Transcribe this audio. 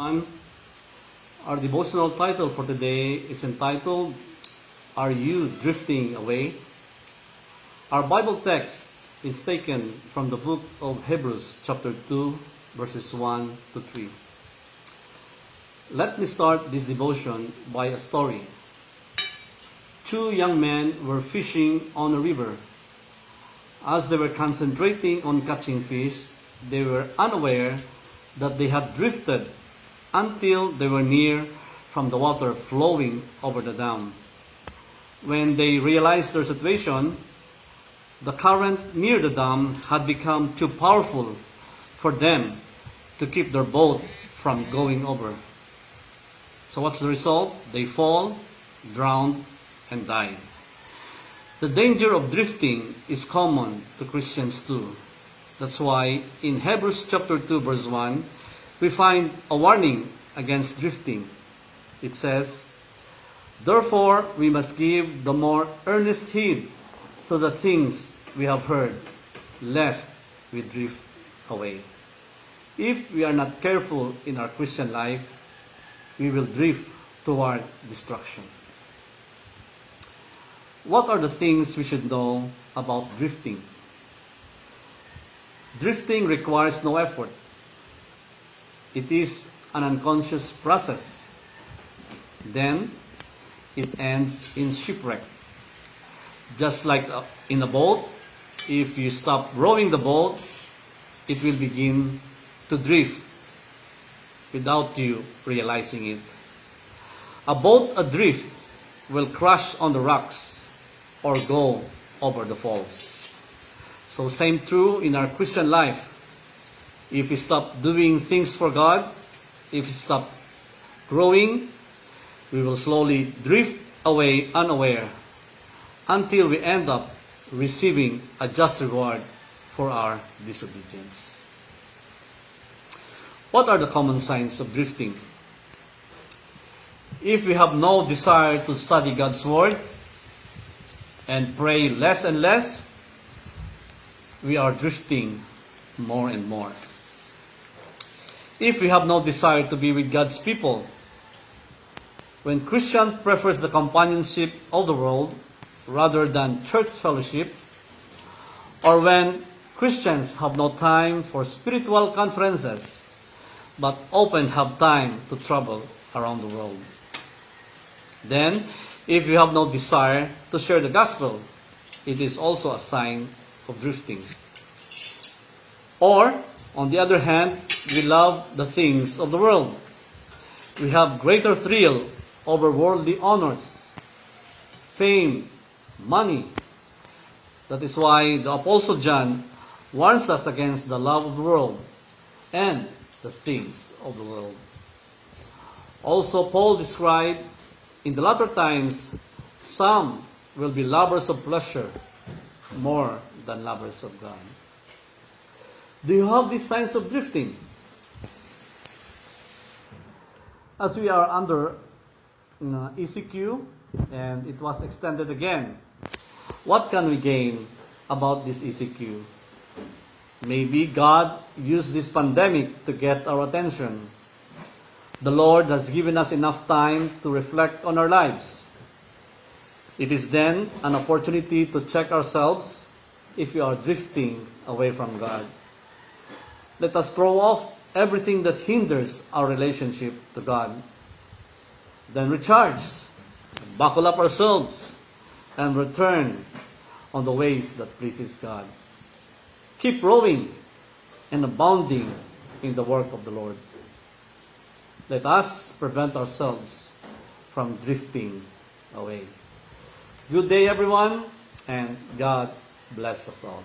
Our devotional title for today is entitled, Are You Drifting Away? Our Bible text is taken from the book of Hebrews chapter 2 verses 1 to 3. Let me start this devotion by a story. Two young men were fishing on a river. As they were concentrating on catching fish, they were unaware that they had drifted until they were near from the water flowing over the dam. When they realized their situation, the current near the dam had become too powerful for them to keep their boat from going over. So what's the result? They fall, drown, and die. The danger of drifting is common to Christians too. That's why in Hebrews chapter 2 verse 1, we find a warning against drifting. It says, Therefore we must give the more earnest heed to the things we have heard, lest we drift away. If we are not careful in our Christian life, we will drift toward destruction. What are the things we should know about drifting? Drifting requires no effort. It is an unconscious process. Then, it ends in shipwreck. Just like in a boat, if you stop rowing the boat, it will begin to drift without you realizing it. A boat adrift will crash on the rocks or go over the falls. So same true in our Christian life. If we stop doing things for God, if we stop growing, we will slowly drift away unaware until we end up receiving a just reward for our disobedience. What are the common signs of drifting? If we have no desire to study God's Word and pray less and less, we are drifting more and more. If we have no desire to be with God's people, when Christian prefers the companionship of the world rather than church fellowship, or when Christians have no time for spiritual conferences, but often have time to travel around the world, then if we have no desire to share the gospel, it is also a sign of drifting. Or, on the other hand, we love the things of the world. We have greater thrill over worldly honors, fame, money. That is why the Apostle John warns us against the love of the world and the things of the world. Also, Paul described in the latter times, some will be lovers of pleasure more than lovers of God. Do you have these signs of drifting? As we are under ECQ and it was extended again, what can we gain about this ECQ? Maybe God used this pandemic to get our attention. The Lord has given us enough time to reflect on our lives. It is then an opportunity to check ourselves if we are drifting away from God. Let us throw off everything that hinders our relationship to God. Then recharge, buckle up ourselves, and return on the ways that pleases God. Keep rowing and abounding in the work of the Lord. Let us prevent ourselves from drifting away. Good day, everyone, and God bless us all.